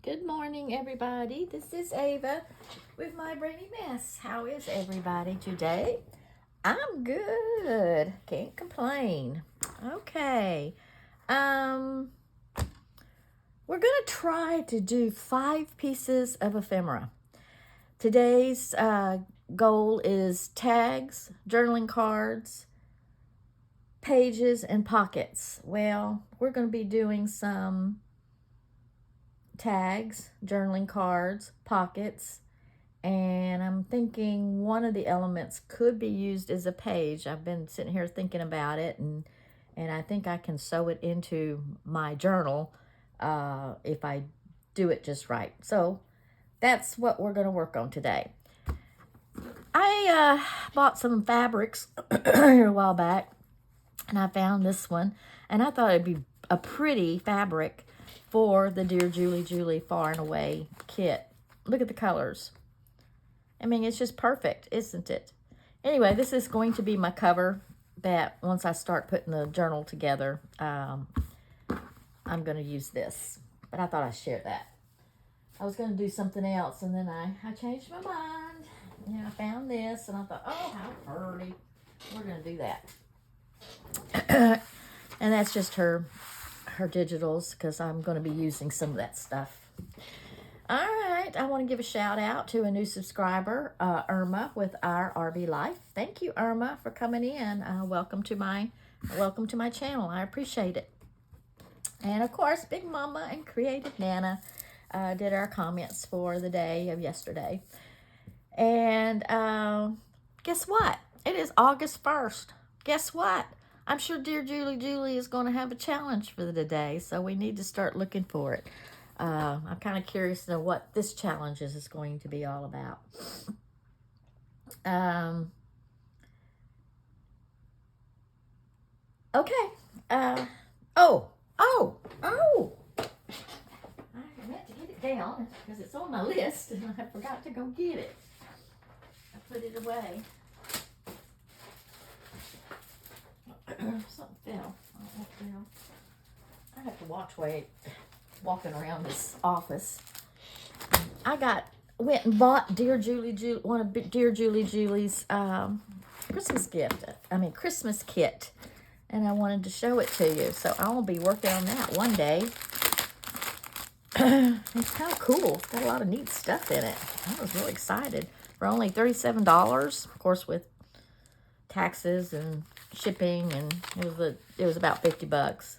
Good morning, everybody. This is Ava with my brainy mess. How is everybody today? I'm good. Can't complain. Okay. We're gonna try to do 5 pieces of ephemera. Today's goal is tags, journaling cards, pages, and pockets. Well, we're gonna be doing some tags, journaling cards, pockets, and I'm thinking one of the elements could be used as a page. I've been sitting here thinking about it, and I think I can sew it into my journal if I do it just right. So that's what we're going to work on today. I bought some fabrics a while back, and I found this one, and I thought it'd be a pretty fabric for the Dearjuliejulie Far and Away kit. Look at the colors. I mean, it's just perfect, isn't it? Anyway, this is going to be my cover that once I start putting the journal together, I'm going to use this. But I thought I'd share that. I was going to do something else, and then I changed my mind. And I found this, and I thought, oh, how pretty. We're going to do that. And that's just her digitals, because I'm going to be using some of that stuff. All right, I want to give a shout out to a new subscriber, Irma with Our RV Life. Thank you, Irma, for coming in. Welcome to my channel. I appreciate it. And of course, Big Mama and Creative Nana did our comments for the day of yesterday. And guess what? It is August 1st. Guess what? I'm sure Dearjuliejulie is going to have a challenge for the day, so we need to start looking for it. I'm kind of curious to know what this challenge is going to be all about. Okay. Oh! I meant to get it down because it's on my list, and I forgot to go get it. I put it away. Something fell. I don't know what fell. I have to watch walking around this office. I went and bought one of Dearjulie's Christmas kit, and I wanted to show it to you. So I will be working on that one day. It's kind of cool. It's got a lot of neat stuff in it. I was really excited. For only $37, of course, with taxes and shipping, and it was about $50.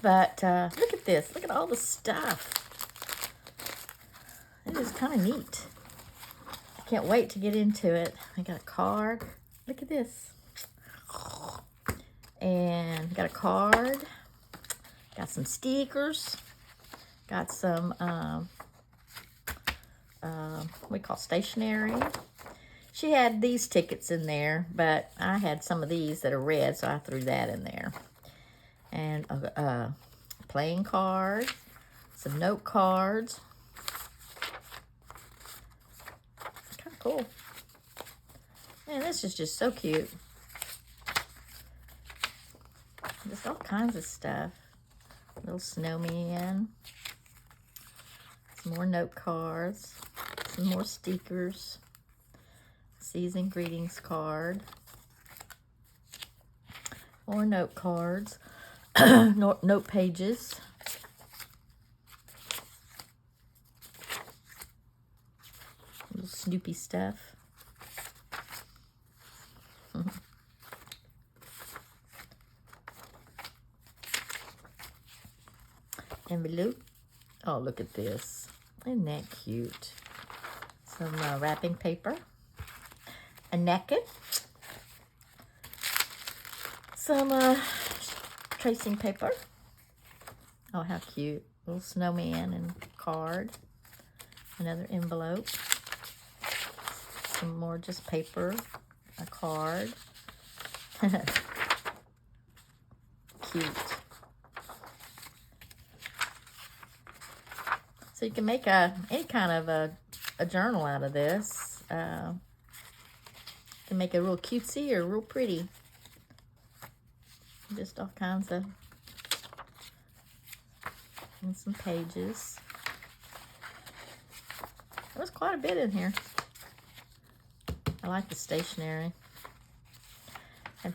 But look at this. Look at all the stuff. It is kind of neat. I can't wait to get into it. I got a card. Look at this. And got a card. Got some stickers. Got some we call stationery. She had these tickets in there, but I had some of these that are red, so I threw that in there. And a playing card, some note cards. Kind of cool. Man, this is just so cute. Just all kinds of stuff. Little snowman. Some more note cards. Some more stickers. Season greetings card. More note cards. Note pages. Little Snoopy stuff. Envelope. Oh, look at this. Isn't that cute? Some wrapping paper. A napkin. Some tracing paper. Oh, how cute. Little snowman and card. Another envelope. Some more just paper. A card. Cute. So you can make any kind of a journal out of this. You can make it real cutesy or real pretty. Just all kinds of, and some pages. There was quite a bit in here. I like the stationery. And,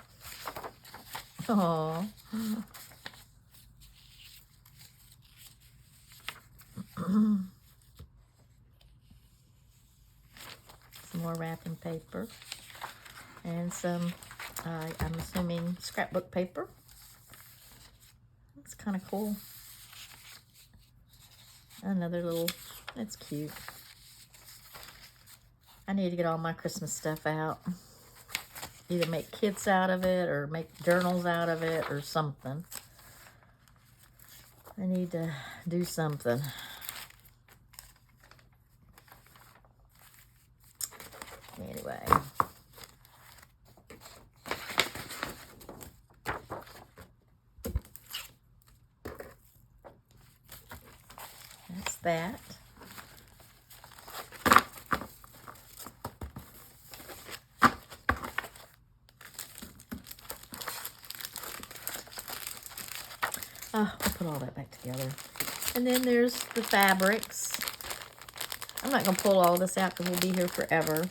oh. Some more wrapping paper. And some, I'm assuming, scrapbook paper. It's kind of cool. Another little, that's cute. I need to get all my Christmas stuff out. Either make kits out of it or make journals out of it or something. I need to do something. Anyway. That's that. I'll put all that back together. And then there's the fabrics. I'm not going to pull all this out because we'll be here forever.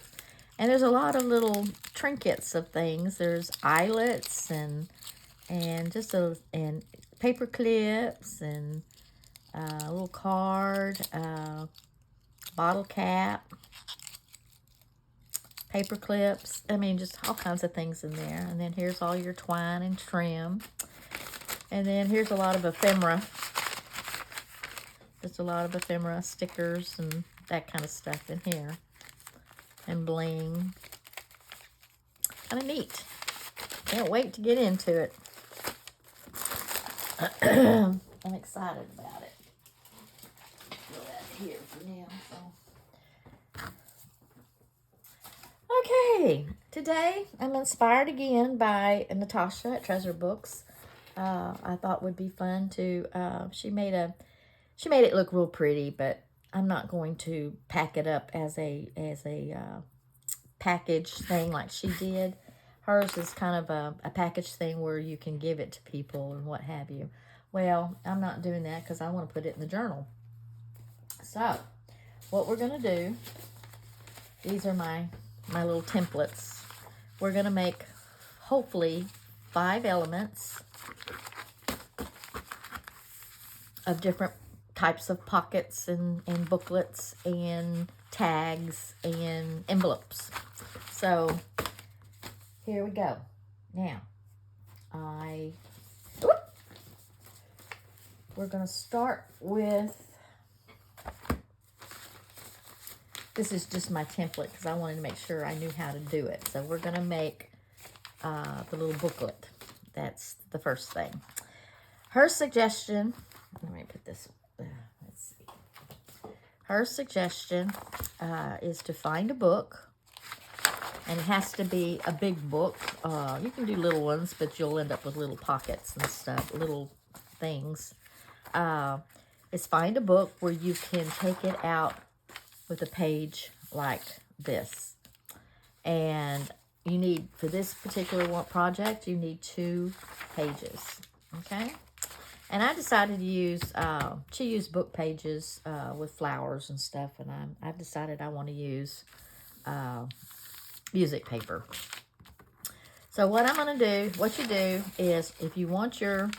And there's a lot of little trinkets of things. There's eyelets and just and paper clips and a little card, bottle cap, paper clips. I mean, just all kinds of things in there. And then here's all your twine and trim. And then here's a lot of ephemera. Just a lot of ephemera, stickers, and that kind of stuff in here. And bling. Kind of neat. Can't wait to get into it. I'm excited about it. Put that here for now. So. Okay, today I'm inspired again by Natasha at Treasure Books. I thought would be fun to. She made it look real pretty, but I'm not going to pack it up as a package thing like she did. Hers is kind of a package thing where you can give it to people and what have you. Well, I'm not doing that because I want to put it in the journal. So, what we're going to do, these are my little templates. We're going to make, hopefully, 5 elements of different types of pockets and booklets and tags and envelopes. So, here we go. Now, we're going to start with, this is just my template because I wanted to make sure I knew how to do it. So we're going to make the little booklet. That's the first thing. Her suggestion, let me put this, let's see. Her suggestion is to find a book, and it has to be a big book. You can do little ones, but you'll end up with little pockets and stuff, little things. Is find a book where you can take it out with a page like this. And you need, for this particular project, you need 2 pages, okay? And I decided to use, she used book pages with flowers and stuff, and I've decided I want to use music paper. So what I'm going to do, what you do is, if you want your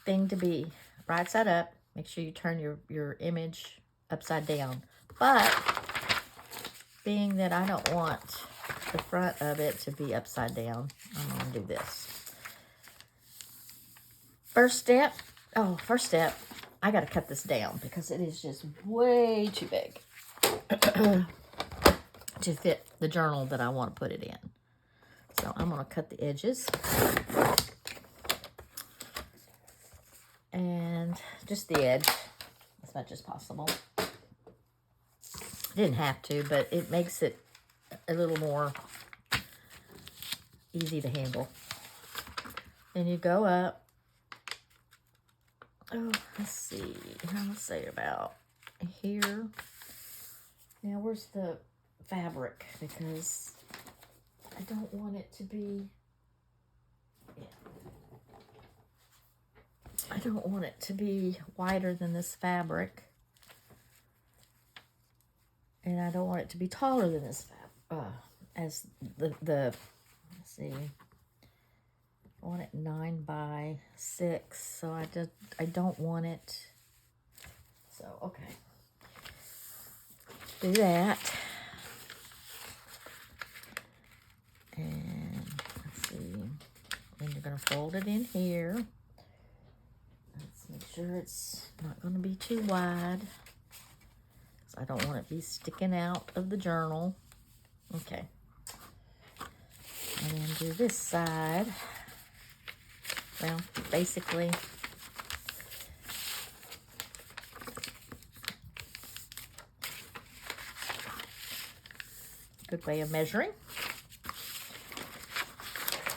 thing to be right side up, make sure you turn your image upside down. But being that I don't want the front of it to be upside down, I'm going to do this. First step, I got to cut this down because it is just way too big to fit the journal that I want to put it in. So I'm going to cut the edges. And just the edge as much as possible. Didn't have to, but it makes it a little more easy to handle. Then you go up. Oh, let's see. Let's say about here. Now, where's the fabric? Because I don't want it to be... I don't want it to be wider than this fabric. And I don't want it to be taller than this, as the let's see, I want it 9 by 6, so I don't want it, so okay, do that. And let's see, then you're going to fold it in here. Let's make sure it's not going to be too wide, because I don't want it to be sticking out of the journal. Okay. And then do this side. Well, basically, good way of measuring.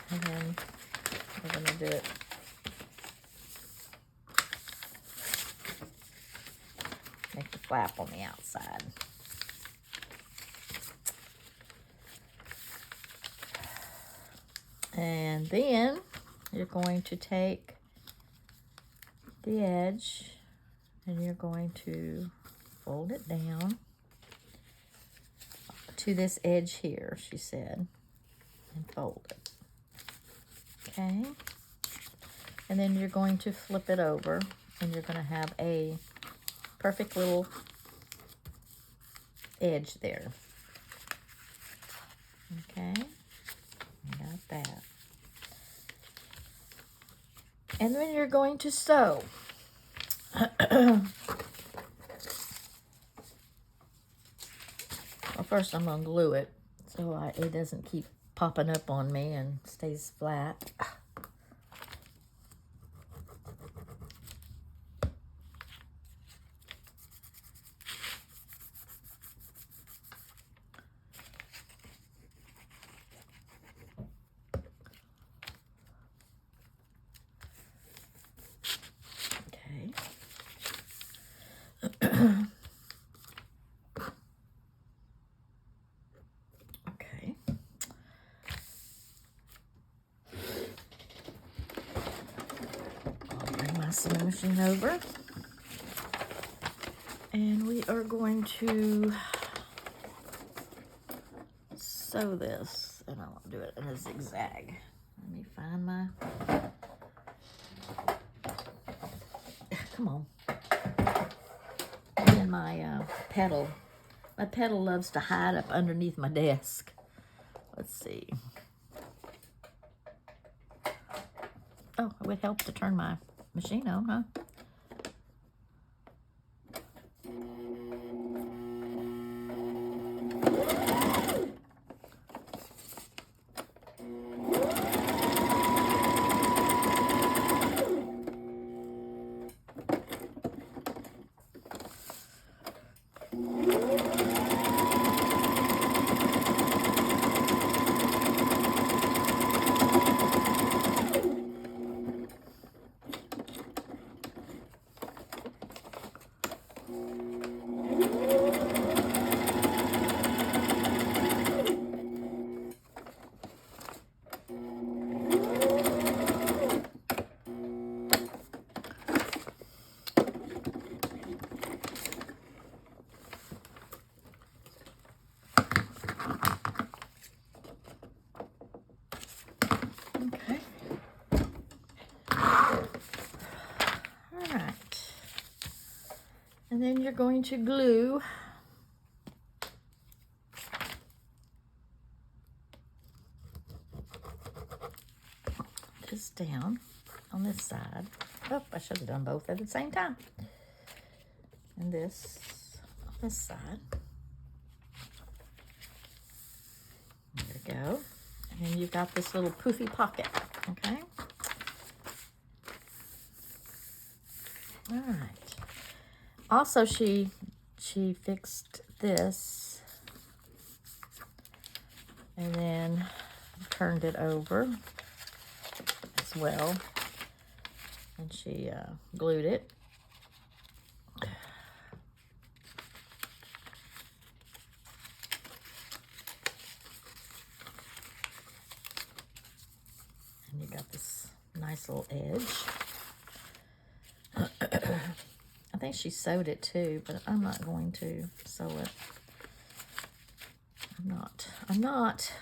And then we're going to do it make the flap on the outside. And then you're going to take the edge and you're going to fold it down to this edge here, she said, and fold it. Okay. And then you're going to flip it over and you're going to have a perfect little edge there. Okay. Got that. And then you're going to sew. Well, first I'm going to glue it so it doesn't keep popping up on me and stays flat. Okay. I'll bring my sewing machine over. And we are going to sew this. And I'll do it in a zigzag. Let me find my... Come on. And my pedal. My pedal loves to hide up underneath my desk. Let's see. Oh, it would help to turn my machine on, huh? And then you're going to glue this down on this side. Oh, I should have done both at the same time. And this on this side. There we go. And then you've got this little poofy pocket, okay? All right. Also, she fixed this and then turned it over as well, and she glued it. And you got this nice little edge. I think she sewed it too, but I'm not going to sew it. I'm not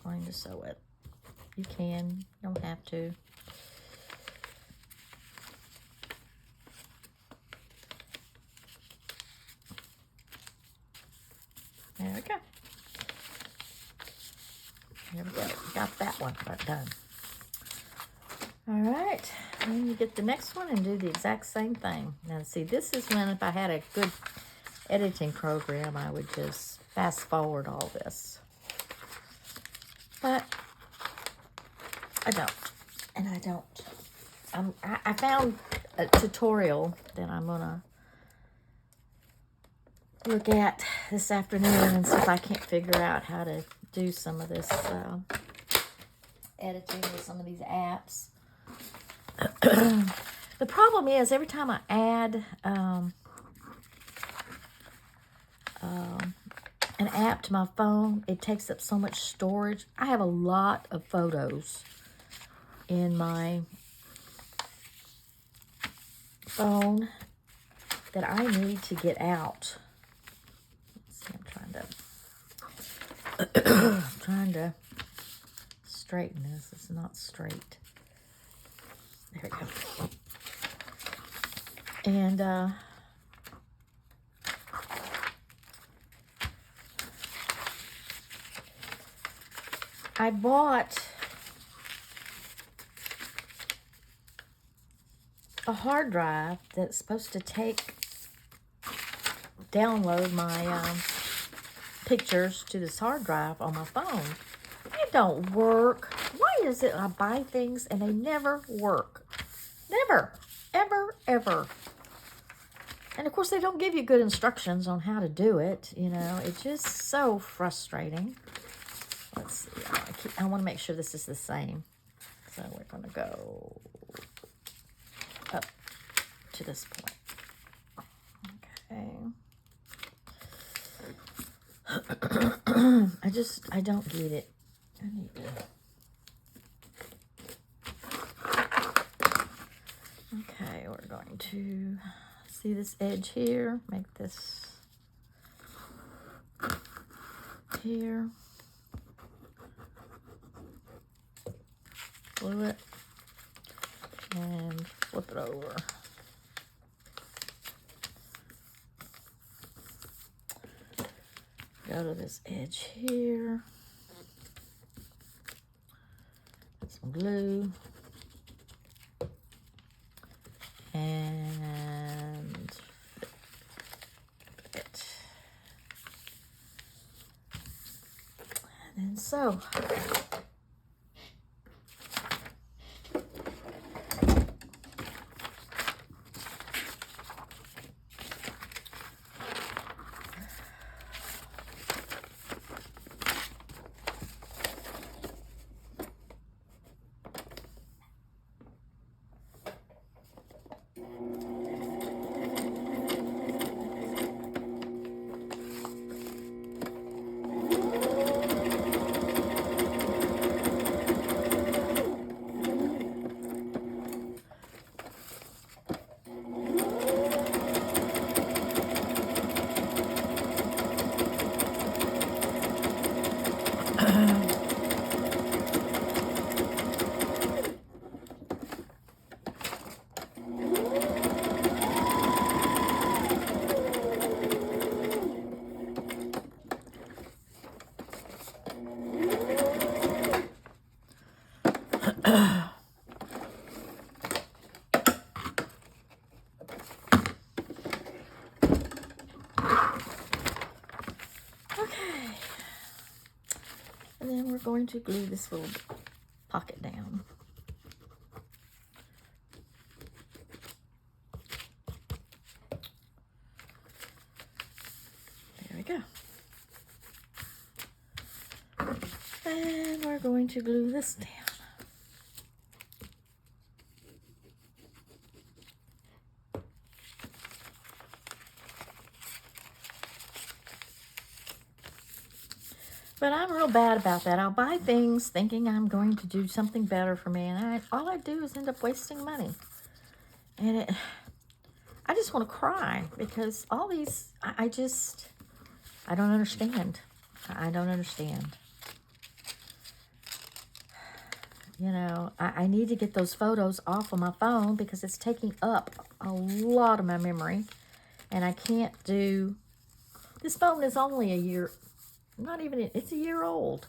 going to sew it. You can, you don't have to. There we go. There we go. Got that one done. All right. Then you get the next one and do the exact same thing. Now, see, this is when if I had a good editing program, I would just fast forward all this. But I don't. And I don't. I found a tutorial that I'm going to look at this afternoon and see if I can't figure out how to do some of this editing with some of these apps. The problem is every time I add an app to my phone, it takes up so much storage. I have a lot of photos in my phone that I need to get out. Let's see, I'm trying to straighten this. It's not straight. There we go. And I bought a hard drive that's supposed to download my pictures to this hard drive on my phone. It don't work. Why is it I buy things and they never work? Never. Ever, ever. And of course they don't give you good instructions on how to do it. You know, it's just so frustrating. Let's see. I want to make sure this is the same. So we're going to go up to this point. Okay. I don't get it. I need to. Okay, we're going to see this edge here. Make this here. Glue it and flip it over. Go to this edge here. Put some glue. And it. And then sew. Going to glue this little pocket down. There we go. And we're going to glue this down. But I'm real bad about that. I'll buy things thinking I'm going to do something better for me, and all I do is end up wasting money. And I just want to cry because all these, I don't understand. I don't understand. you know, I need to get those photos off of my phone because it's taking up a lot of my memory. And I can't do... This phone is only a year... Not even... It's a year old.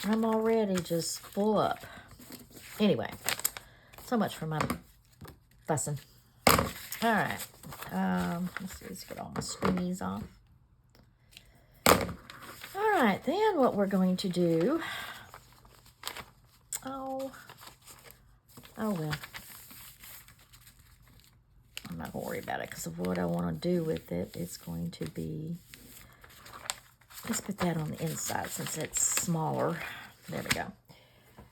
I'm already just full up. Anyway, so much for my fussing. All right. Let's see. Let's get all my screenies off. All right. Then what we're going to do... Oh well. I'm not going to worry about it because of what I want to do with it. It's going to be... Let's put that on the inside since it's smaller. There we go.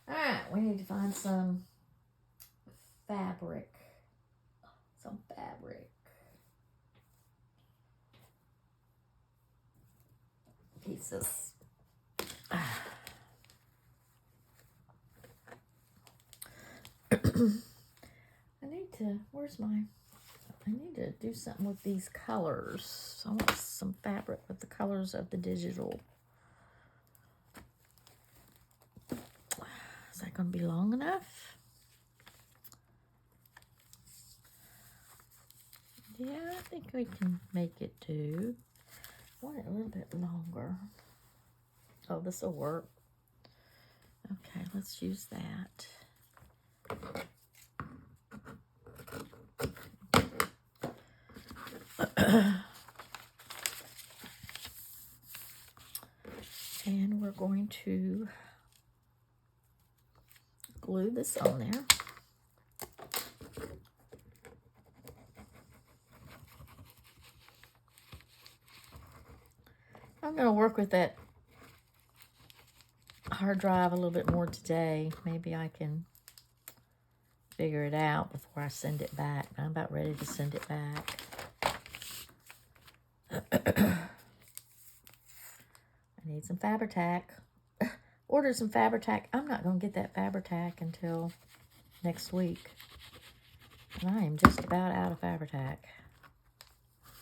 All right, we need to find some fabric. Some fabric. Pieces. I need to do something with these colors. I want some fabric with the colors of the digital. Is that going to be long enough? Yeah, I think we can make it do. I want it a little bit longer. Oh, this will work. Okay, let's use that. And we're going to glue this on there. I'm going to work with that hard drive a little bit more today. Maybe I can figure it out before I send it back. I'm about ready to send it back. I need some Fabri-Tac. Ordered some Fabri-Tac. I'm not going to get that Fabri-Tac until next week. And I am just about out of Fabri-Tac.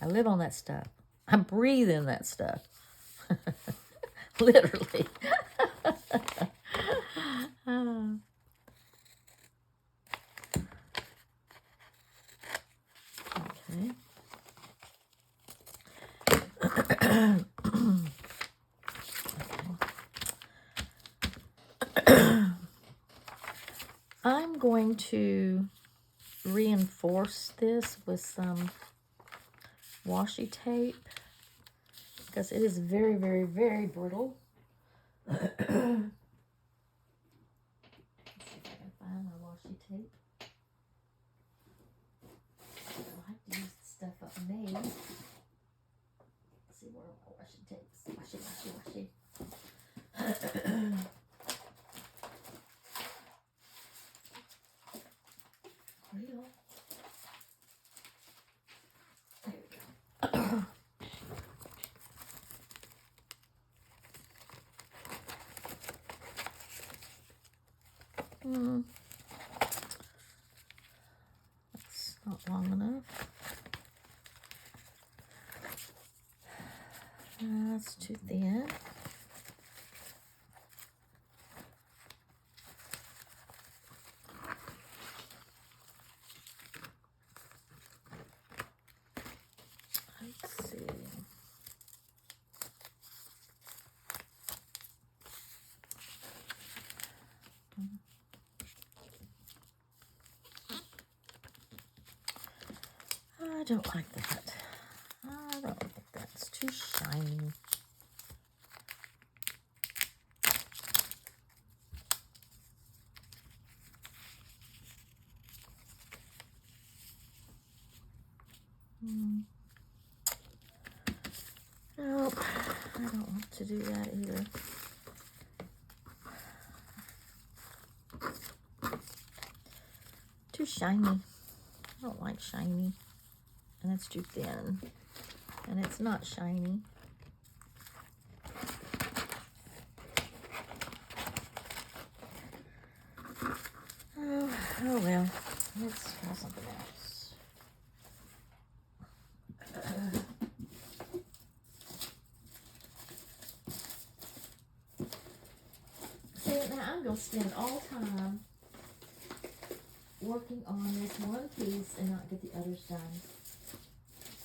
I live on that stuff. I breathe in that stuff. Literally. Okay. I'm going to reinforce this with some washi tape because it is very, very, very brittle. Let's see if I can find my washi tape. I like to use the stuff I've made. Let's see where are my washi tapes. Washi. Real. There we go. That's not long enough. That's too thin. Let's see. I don't like that. I don't like that. It's too shiny. Nope, I don't want to do that either. Too shiny. I don't like shiny. And it's too thin. And it's not shiny. Oh well. Let's try something else. See, now I'm gonna spend all time working on this one piece and not get the others done.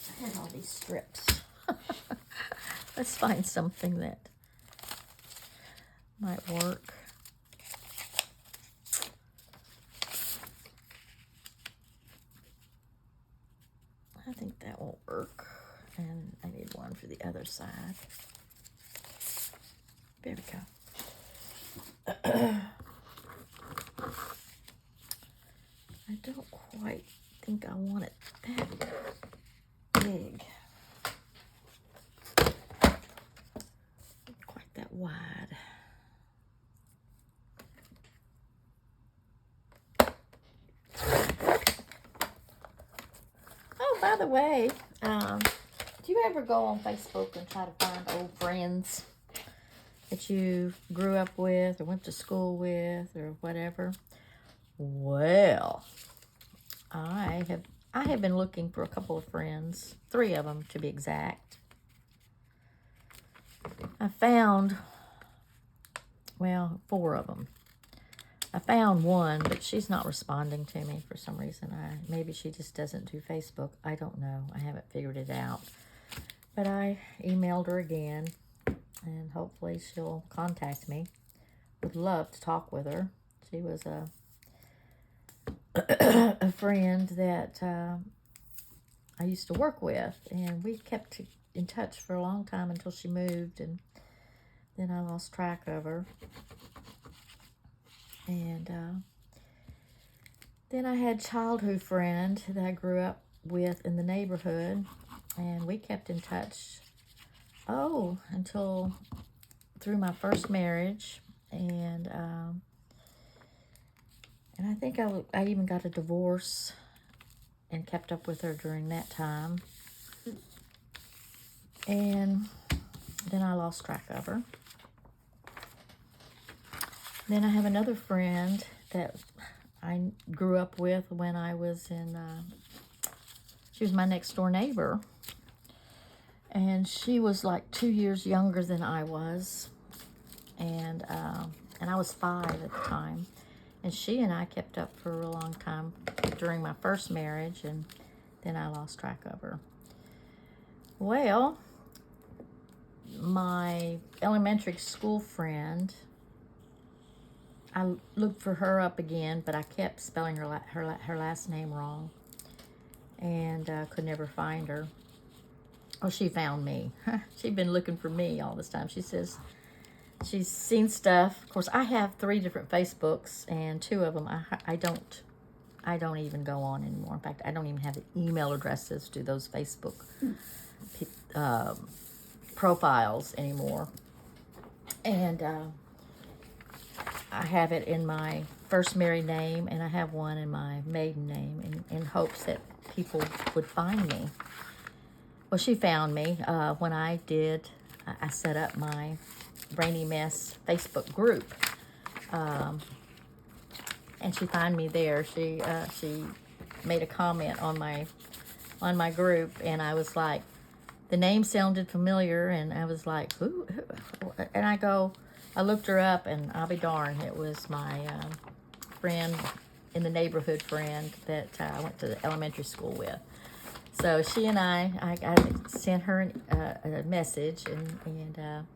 I had all these strips. Let's find something that might work. I think that will work. And I need one for the other side. There we go. I don't quite think I want it that big. Not quite that wide. Oh, by the way, do you ever go on Facebook and try to find old friends that you grew up with or went to school with or whatever? Well, I have been looking for a couple of friends, 3 of them to be exact. I found, well, 4 of them. I found one, but she's not responding to me for some reason. Maybe she just doesn't do Facebook. I don't know. I haven't figured it out. But I emailed her again, and hopefully she'll contact me. Would love to talk with her. She was a friend that I used to work with, and we kept in touch for a long time until she moved, and then I lost track of her. And then I had a childhood friend that I grew up with in the neighborhood, and we kept in touch, until through my first marriage, and I think I even got a divorce and kept up with her during that time. And then I lost track of her. Then I have another friend that I grew up with when I was in, she was my next door neighbor. And she was like 2 years younger than I was. And I was 5 at the time. And she and I kept up for a long time during my first marriage, and then I lost track of her. Well, my elementary school friend, I looked for her up again, but I kept spelling her last name wrong, and could never find her. Well, she found me. She'd been looking for me all this time. She says she's seen stuff. Of course, I have 3 different Facebooks, and 2 of them I don't even go on anymore. In fact, I don't even have the email addresses to those Facebook profiles anymore. And I have it in my first married name, and I have one in my maiden name in hopes that people would find me. Well, she found me when I set up my Brainy Mess Facebook group. And she found me there. She made a comment on my group, and I was like, the name sounded familiar, and I was like, who? And I looked her up, and I'll be darned, it was my friend in the neighborhood friend that I went to the elementary school with. So she and I sent her a message and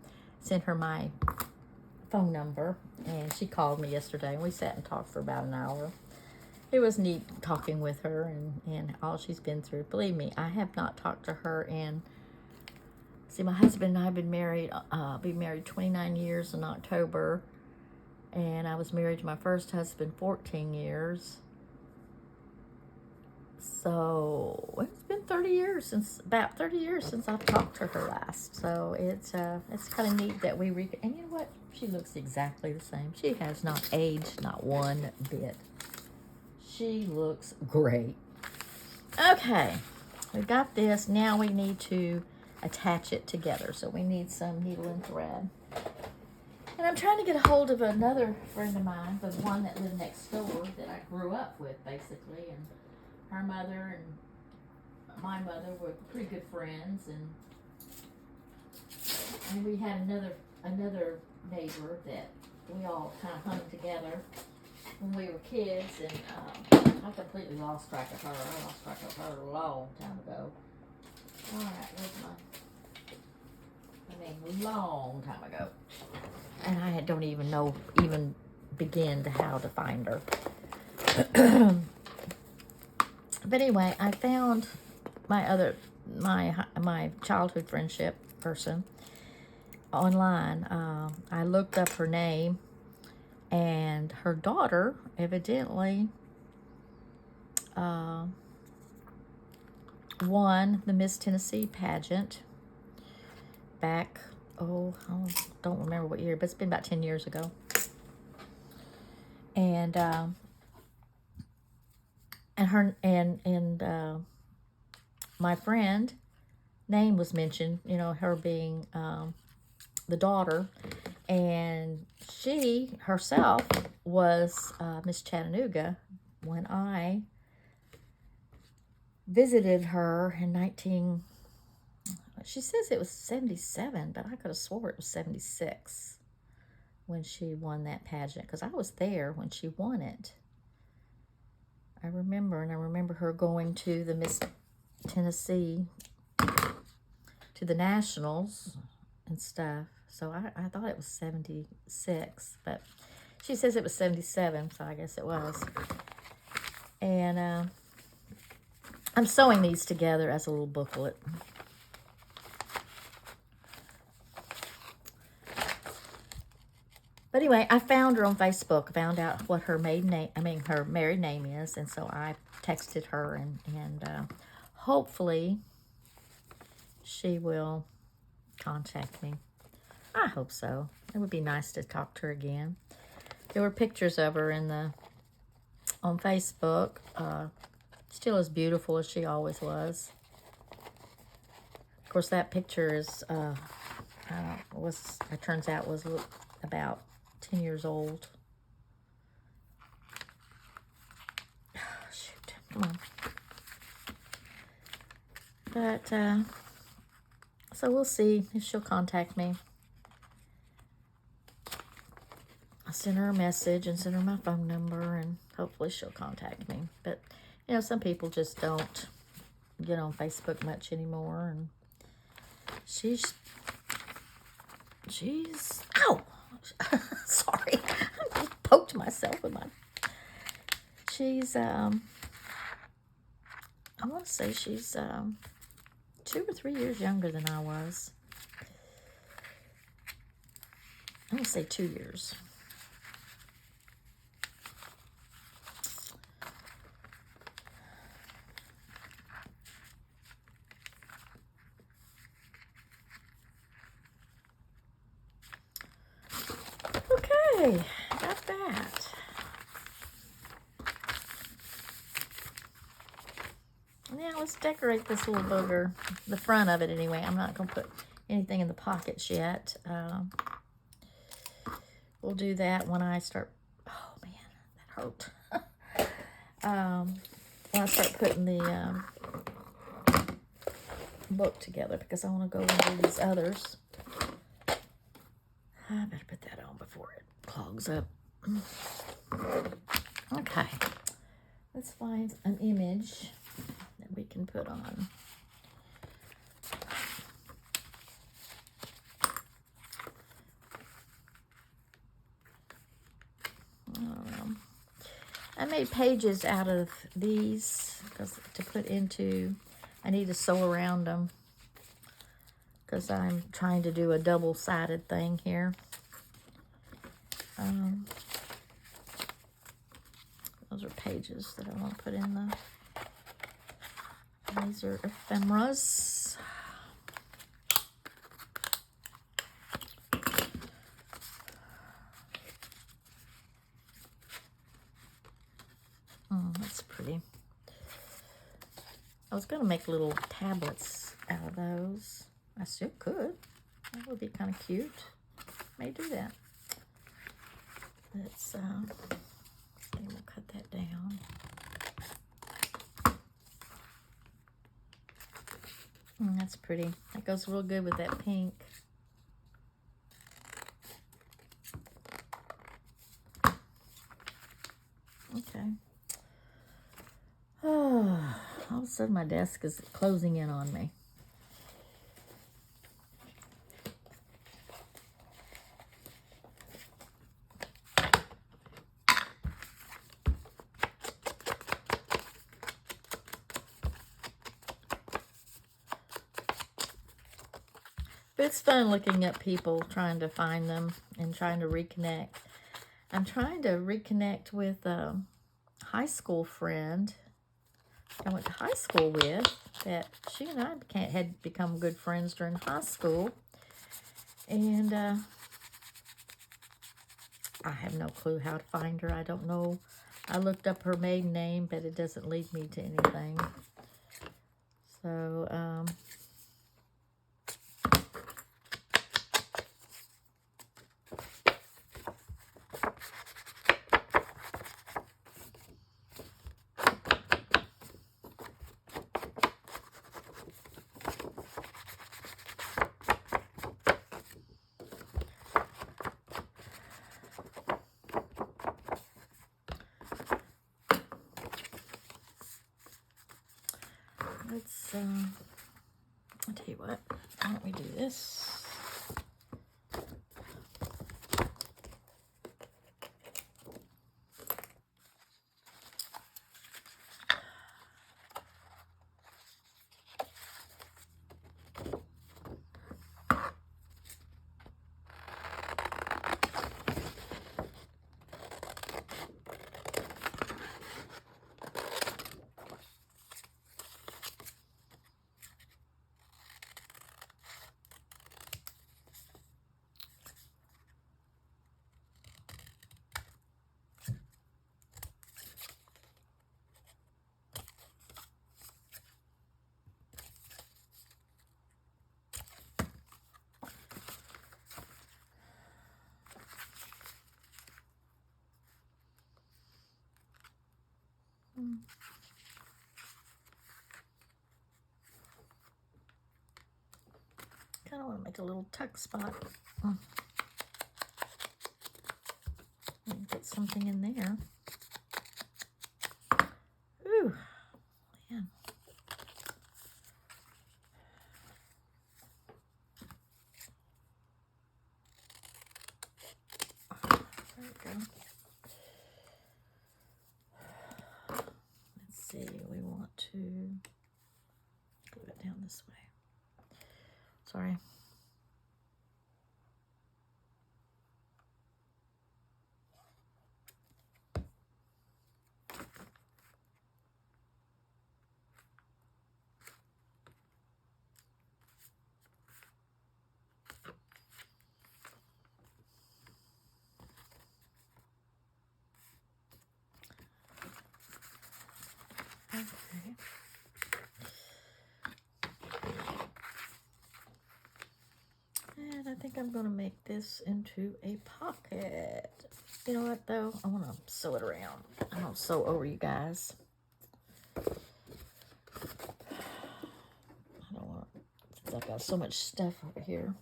sent her my phone number, and she called me yesterday, and we sat and talked for about an hour. It was neat talking with her and all she's been through. Believe me, I have not talked to her in, my husband and I have been married, be married 29 years in October, and I was married to my first husband 14 years. So it's been about 30 years since I've talked to her last. So it's kind of neat that and you know what? She looks exactly the same. She has not aged, not one bit. She looks great. Okay, we got this. Now we need to attach it together. So we need some needle and thread. And I'm trying to get a hold of another friend of mine, the one that lived next door that I grew up with, basically, and her mother and my mother were pretty good friends, and we had another neighbor that we all kind of hung together when we were kids, and I completely lost track of her. I lost track of her a long time ago. All right, long time ago. And I don't even know, begin to how to find her. But anyway, I found my childhood friendship person online. I looked up her name, and her daughter evidently won the Miss Tennessee pageant back, I don't remember what year, but it's been about 10 years ago. And my friend name was mentioned, you know, her being the daughter, and she herself was Miss Chattanooga when I visited her in she says it was 77, but I could have swore it was 76 when she won that pageant, because I was there when she won it. I remember her going to the Miss Tennessee, to the nationals and stuff. So I thought it was 76, but she says it was 77, so I guess it was. And I'm sewing these together as a little booklet. But anyway, I found her on Facebook, found out what her her married name is, and so I texted her, and hopefully she will contact me. I hope so. It would be nice to talk to her again. There were pictures of her on Facebook. Still as beautiful as she always was. Of course, that picture is it turns out was about 10 years old. Shoot, come on. But so we'll see if she'll contact me. I'll send her a message and send her my phone number, and hopefully she'll contact me. But, you know, some people just don't get on Facebook much anymore, and she's ow! Sorry, I just poked myself with my... She's, I want to say she's 2 or 3 years younger than I was. I'm going to say 2 years. Okay, got that. Now let's decorate this little booger. The front of it anyway. I'm not going to put anything in the pockets yet. We'll do that when I start... Oh, man, that hurt. When I start putting the book together, because I want to go into these others. I better put that on before it clogs up. Okay. Let's find an image that we can put on. I made pages out of these because to put into, I need to sew around them because I'm trying to do a double-sided thing here. Those are pages that I want to put in the... These are ephemeras. Oh, that's pretty. I was going to make little tablets out of those. I still could. That would be kind of cute. May do that. Let's, we'll cut that down. That's pretty. That goes real good with that pink. of a sudden my desk is closing in on me. But it's fun looking up people, trying to find them and trying to reconnect. I'm trying to reconnect with a high school friend I went to high school with, that she and I had become good friends during high school. And I have no clue how to find her. I don't know. I looked up her maiden name, but it doesn't lead me to anything. So, let's, I'll tell you what, why don't we do this? Kind of want to make a little tuck spot. Get something in there. Ooh, man. There we go. Let's see, we want to glue it down this way. Sorry. Okay. And I think I'm going to make this into a pocket. You know what, though? I want to sew it around. I don't sew over you guys. I don't want to, since I've got so much stuff over here.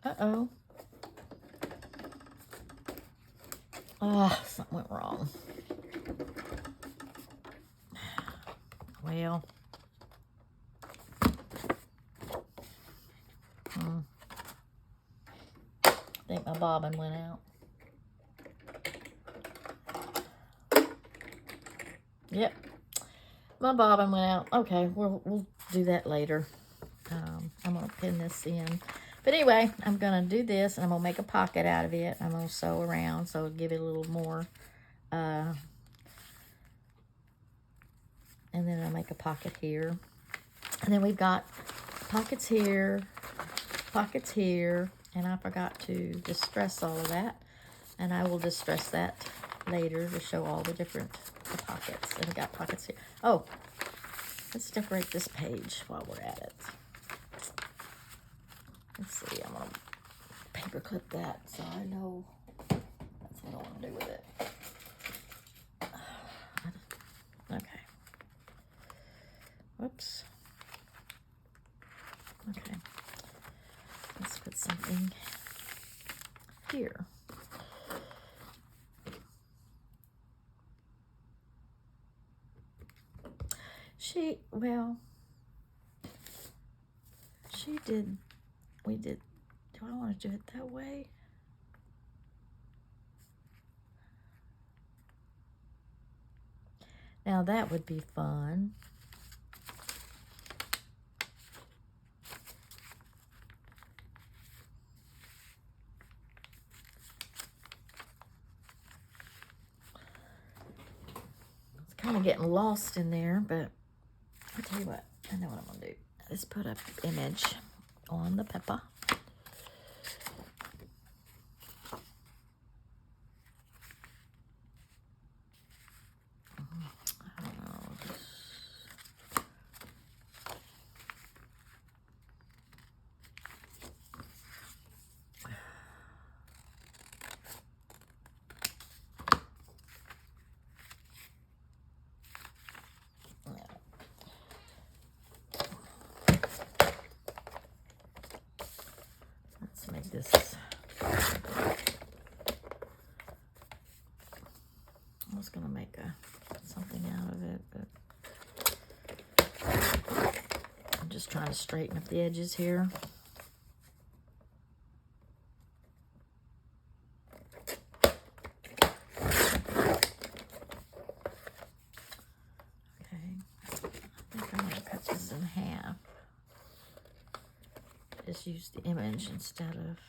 Uh-oh. Ah, something went wrong. Well. I think my bobbin went out. Yep. My bobbin went out. Okay, we'll do that later. I'm going to pin this in. But anyway, I'm going to do this, and I'm going to make a pocket out of it. I'm going to sew around, so give it a little more. And then I'll make a pocket here. And then we've got pockets here, and I forgot to distress all of that. And I will distress that later to show all the different pockets. And I got pockets here. Oh, let's decorate this page while we're at it. Let's see, I'm going to paper clip that so I know that's what I want to do with it. Okay. Whoops. Okay. Let's put something here. We did, do I want to do it that way? Now that would be fun. It's kind of getting lost in there, but I'll tell you what, I know what I'm going to do. Let's put an image on the pepper. Let's make this. I was going to make something out of it, but I'm just trying to straighten up the edges here. Okay, I think I'm going to cut this in half. Just use the image instead of